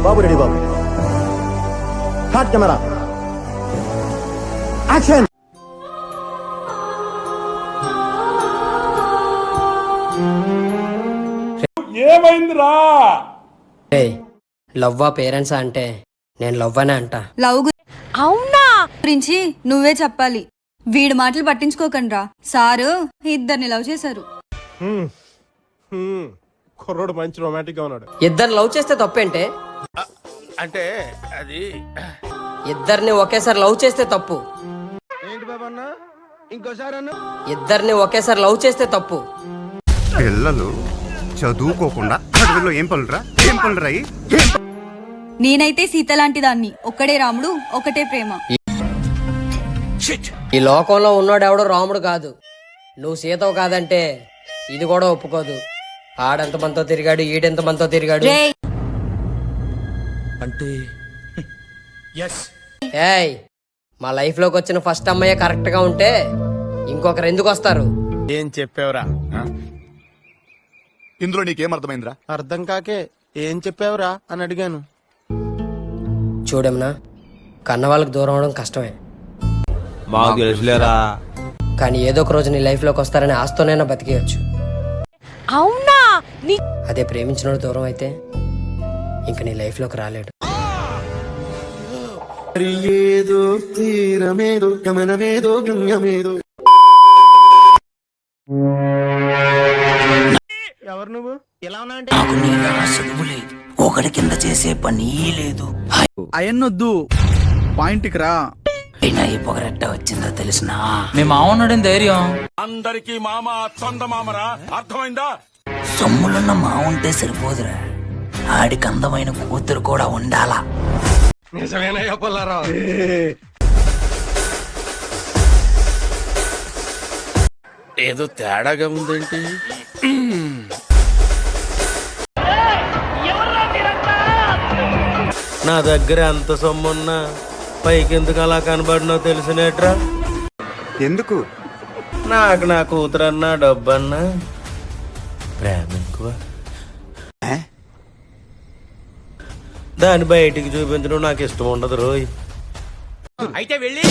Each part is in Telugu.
బాబు రెడీ బాబు. Hot camera action. ఏమైందిరా? లవ్వా పేరెంట్స్ అంటే నేను లవ్వనే అంట. లవ్ అవునా గురించి నువ్వే చెప్పాలి. వీడి మాటలు పట్టించుకోకండ్రా. సారు ఇద్దరిని లవ్ చేశారు. కుర్రోడు మంచి రొమాంటిక్ గా ఉన్నాడు. ఇద్దరు లవ్ చేస్తే తప్పేంటే? అంటే అది ఇద్దరిని ఒకేసారి లవ్ చేస్తే తప్పు. ఏంటి బాబన్న ఇంకోసారి అన్న? ఇద్దరిని ఒకేసారి లవ్ చేస్తే తప్పు. పిల్లలు చదువుకోకుండా అడవిలో ఏం పనులురా నేనైతే సీత లాంటి దాన్ని. ఒక్కడే రాముడు ఒకటే ప్రేమ. ఈ లోకంలో ఉన్నాడెవడో రాముడు కాదు. నువ్వు సీతవు కాదంటే ఇది కూడా ఒప్పుకోదు. ఆడెంత మనతో తిరిగాడు, ఈడెంత మనతో తిరిగాడు. అంటే ఏయ్, మా లైఫ్ లోకి వచ్చిన ఫస్ట్ అమ్మాయి కరెక్ట్ గా ఉంటే ఇంకొకరు ఎందుకు వస్తారు? ఏం చెప్పావురా? ఇందులో నీకేం అర్థమైందిరా? అర్థం కాకే ఏం చెప్పావురా అని అడిగాను. చూడమ్మా, కన్న వాళ్ళకి దూరం అవడం కష్టమే. మాకు తెలుసులేరా. కానీ ఏదో ఒక రోజు నీ లైఫ్ లోకి వస్తారని ఆస్తోనైనా బతికేయచ్చు. అవునా? అదే ప్రేమించినోడు దూరం అయితే ఇంక నీ లైఫ్ లోకి రాలేడు. ఏదో తీరమేదో గమనమేదో గమ్యమేదో. ఎవరు నువ్వు? ఎలా ఉన్నా అంటే చదువు లేదు, ఒకటి కింద చేసే పని లేదు. అయన్నొద్దు, పాయింట్కి రా. అయినా ఈ పొగరెట్ట వచ్చిందో తెలిసినా? మీ మామన్నాడని ధైర్యం. అందరికి మామ చందమామరా, అర్థమైందా? సొమ్ములున్న మా ఉంటే సరిపోదురా, ఆడికి అందమైన కూతురు కూడా ఉండాలా. నిజమేనయ్యా పుల్లారావు. ఏదో తేడాగా ఉందేంటి? నా దగ్గర ఎంత సొమ్మున్నా పైకెందుకు అలా కనబడినో తెలిసినట్రా. ఎందుకు? నాకు నా కూతురన్నా డబ్బన్నా ప్రేమ ఎక్కువ. దాన్ని బయటికి చూపించడం నాకు ఇష్టం ఉండదు రోయ్. అయితే వెళ్ళి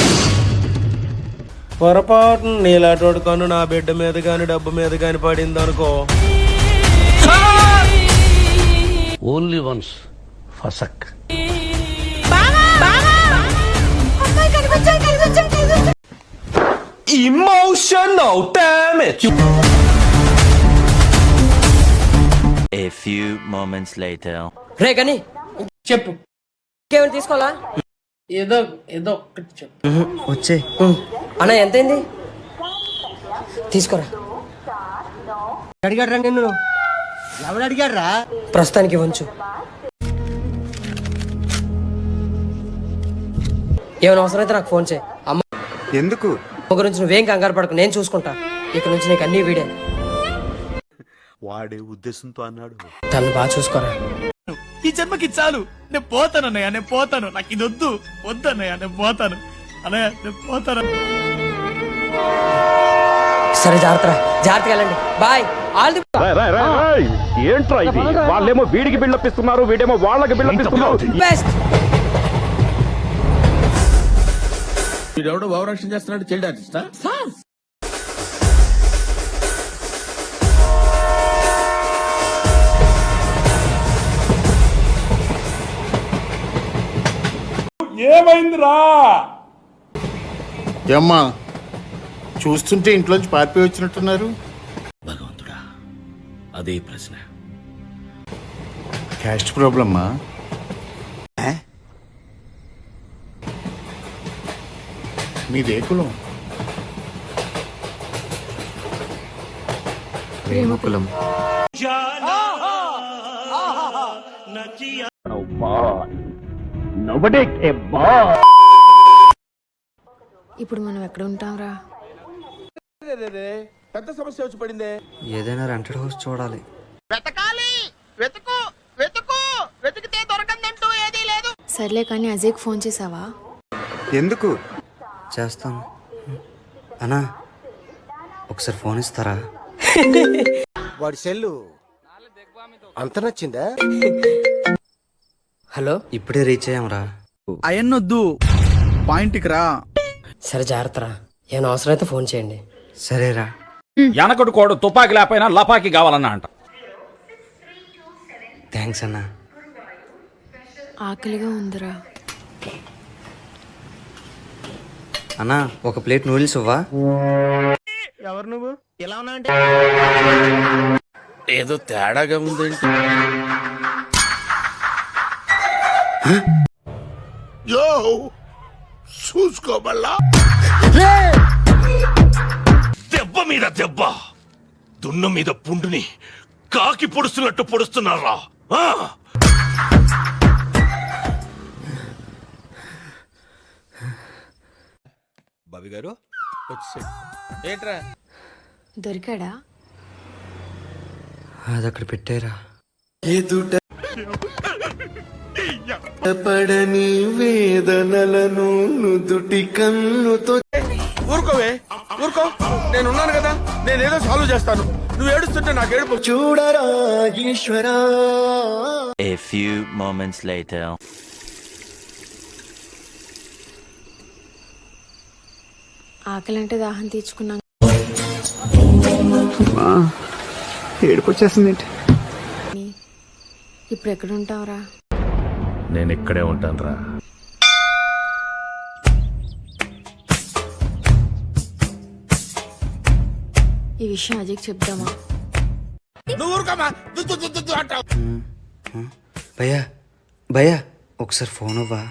పొరపాటున నీలాటోడు కన్ను నా బిడ్డ మీద కాని డబ్బు మీద కాని పడింది అనుకో. ఓన్లీ వన్స్ ఫసక్. Emotional damage. A few moments later. రే కానీ చెప్పు, ఇంకేమైనా తీసుకోవాలా? ఏదో ఒక్కటి చెప్పు. వచ్చే అన్న ఎంతైంది? తీసుకోరా. అడిగాడ్రా నిన్ను? ఎవడు అడిగాడ్రా? ప్రస్తుతానికి వంచు. ఏమైనా అవసరమైతే నాకు ఫోన్ చేయి. అమ్మ ఎందుకు? గురించి నువ్వేం కంగారు పడకు, నేను చూసుకుంటా. ఇక నుంచి నీకు అన్ని వీడే. వాడే ఉద్దేశంతో అన్నాడు. తను బాగా చూసుకోరా. ఈ జన్మకి చాలు, నేను పోతాను అన్నయ్య, నేను పోతాను. నాకు ఇది వద్దు వద్దన్నయ్య, నేను పోతాను అన్నయ్య, నేను పోతాను. సరే, జాగ్రత్తగా వెళ్ళండి. బాయ్. ఆల్ ది ఏంట్రా ఇది? వాళ్ళేమో వీడికి బిల్డప్ ఇస్తున్నారు, వీడేమో వాళ్ళకి బిల్డప్ ఇస్తున్నారు. బెస్ట్. వీడెవడో భావరక్షణ చేస్తున్నాడు, చైల్డ్ ఆర్టిస్టా? ఏమైందిరా? ఏమ్మా, చూస్తుంటే ఇంట్లోంచి పారిపోయి వచ్చినట్టున్నారు. భగవంతుడా, అదే ప్రశ్న. క్యాస్ట్ ప్రాబ్లమ్మా? మీదే కులం? ప్రేమ కులం. ఇప్పుడు మనం ఎక్కడ ఉంటాంరా? పెద్ద సమస్య వచ్చి పడిందే. ఏదైనా రెంటెడ్ హౌస్ చూడాలి. వెతికితే దొరకందంటూ ఏదీ లేదు. సర్లే కానీ అజయ్కి ఫోన్ చేసావా? ఎందుకు? చేస్తాను. అన్నా, ఒకసారి ఫోన్ ఇస్తారా? వాడి సెల్లు అంత నచ్చిందా? హలో. ఇప్పుడే రీచ్ అయ్యాంరా. అయన్నొద్దు, పాయింట్కి రా. సరే జాగ్రత్తరా, ఏమైనా అవసరం అయితే ఫోన్ చేయండి. సరేరా. వెనకడు కోడు తుపాకి లేకపోయినా లపాకి కావాలన్నా అంట. థ్యాంక్స్ అన్నా. ఆకలిగా ఉందిరా. అన్నా ఒక ప్లేట్ నూడిల్స్ ఇవ్వా? ఎవరు నువ్వు ఎలా ఉన్నా అంటే ఏదో తేడాగా ఉందేంటి? యో చూసుకోబల్లా దెబ్బ మీద దెబ్బ, దున్న మీద పుండుని కాకి పొడుస్తున్నట్టు పొడుస్తున్నారా? బాబీ గారు ఏంట్రా దొరికాడా? అది అక్కడ పెట్టారా. పడని వేదనలను నుదుటి కన్నుతో. ఊరుకోవే, ఊరుకో, నేనున్నాను కదా, నేనేదో సాల్వ్ చేస్తాను. నువ్వు ఏడుస్తుంటే నాకు ఏడుపు. చూడరా ఈశ్వరా. A few moments later. ఆకలంటే దాహం తీర్చుకున్నాం. ఏడుపు వచ్చేస్తుంది. ఇప్పుడు ఎక్కడ ఉంటావురా? నేను ఇక్కడే ఉంటాను రా. ఈ విషయం అజయ్ చెప్దామా? నువ్వు ఊరుకోమా, అంటావు. భయ్యా భయ్యా ఒకసారి ఫోన్ ఇవ్వా?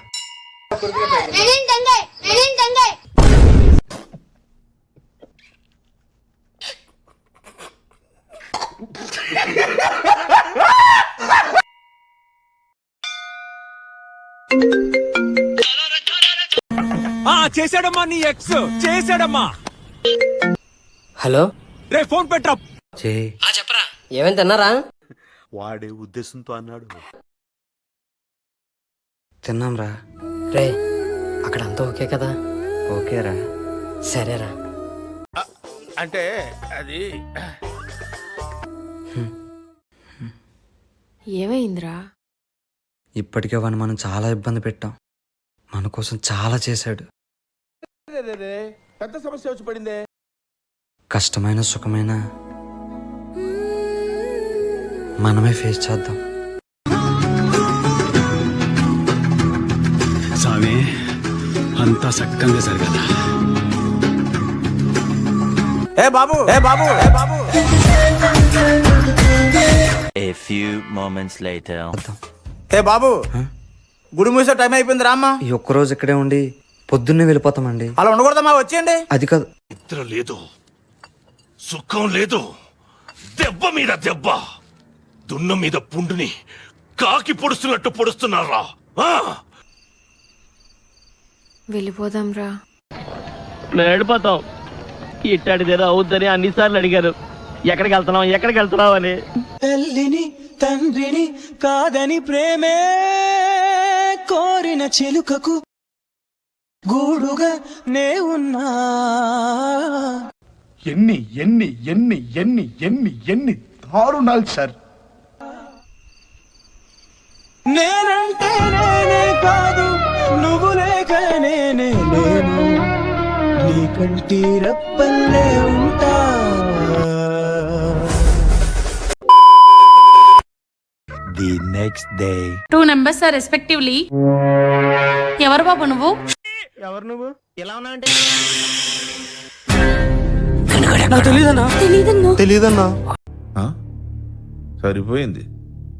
చేశాడమ్మా నీ ఎక్స్, చేశాడమ్మా. హలో. రే ఫోన్ పెట్టరా. చేయి. చెప్పరా, ఏమైనా తిన్నారా? వాడే ఉద్దేశంతో అన్నాడు. తిన్నాంరా. రే అక్కడ అంతా ఓకే కదా? ఓకేరా. సరేరా. అంటే అది ఏమైందిరా? ఇప్పటికే వాడిని మనం చాలా ఇబ్బంది పెట్టాం. మన కోసం చాలా చేశాడు. పెద్ద సమస్య వచ్చి పడిందే. కష్టమైన సుఖమైన మనమే ఫేస్ చేద్దాం. స్వామి అంతా సక్కంగా జరగదా? ఏ బాబు, ఏ బాబు, ఏ బాబు. A few moments later. ఏ బాబు, గుడి మూసే టైం అయిపోయింది రామ్మా. ఈ ఒక్కరోజు ఇక్కడే ఉండి పొద్దున్నే వెళ్ళిపోతామండి. అలా ఉండకూడదమ్మా, వచ్చేయండి. అది కాదు. నిద్ర లేదు, సుఖం లేదు, దెబ్బ మీద దెబ్బ, దున్న మీద పుండుని కాకి పొడుస్తున్నట్టు పొడుస్తున్నారా? వెళ్ళిపోదాం రా. మేము వెళ్ళిపోతాం. ఇట్టాడిదేదో అవుద్దని అన్నిసార్లు అడిగారు. ఎక్కడికి వెళ్తున్నాం, ఎక్కడికి వెళ్తున్నావు అని. తల్లిని తండ్రిని కాదని ప్రేమే కోరిన చిలుకకు గూడుగా నే ఉన్నా. ఎన్ని ఎన్ని ఎన్ని ఎన్ని ఎన్ని ఎన్ని దారుణాలు సార్. నేనంటే నేనే కాదు, నువ్వు లేక నేనే లేను, నీ కంటి రెప్పల్లే ఉంటా. The next day. 2 numbers are respectively. ఎవరు బాబు నువ్వు? ఎవరు నువ్వు ఎలా ఉన్నా అంటే తెలీదన్నా. సరిపోయింది.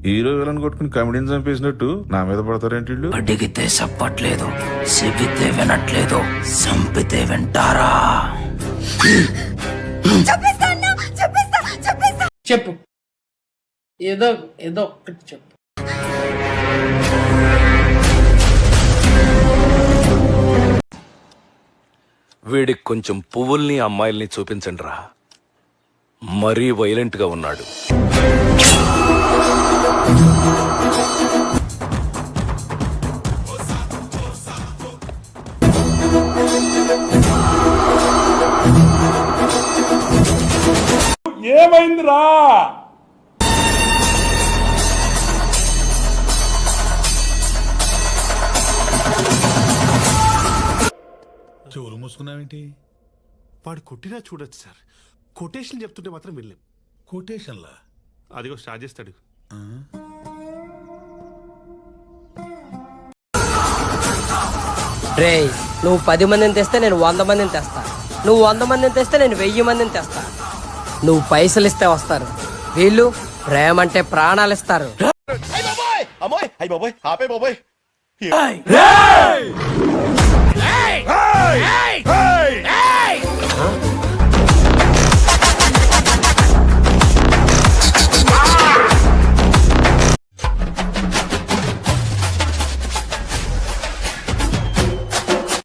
హీరో విలన్ కొట్టుకుని కమెడీని చంపేసినట్టు నా మీద పడతారేంటి వీళ్ళు? అడిగితే చెప్పట్లేదు, చెబితే వినట్లేదు, చంపితే వింటారా? చెప్పు, ఏదో ఏదో ఒక్కటి చెప్పు. వీడికి కొంచెం పువ్వుల్ని అమ్మాయిల్ని చూపించండి రా, మరీ వైలెంట్ గా ఉన్నాడు. ఏమైందిరా? ఏంటి వాడు కొట్టినా చూడొచ్చు సార్. కొటేషన్ చెప్తుంటే మాత్రం వెళ్ళాం. కొటేషన్లా? అదిగో స్టార్ట్ చేస్తాడు. రే నువ్వు 10 మందిని తెస్తే నేను 100 మందిని తెస్తా. నువ్వు 100 మందిని తెస్తే నేను 1000 మందిని తెస్తా. నువ్వు పైసలు ఇస్తే వస్తారు, వీళ్ళు ప్రేమ అంటే ప్రాణాలు ఇస్తారు. అమ్మాయి అయ్యి బాబోయ్ ఆపే బాబోయ్.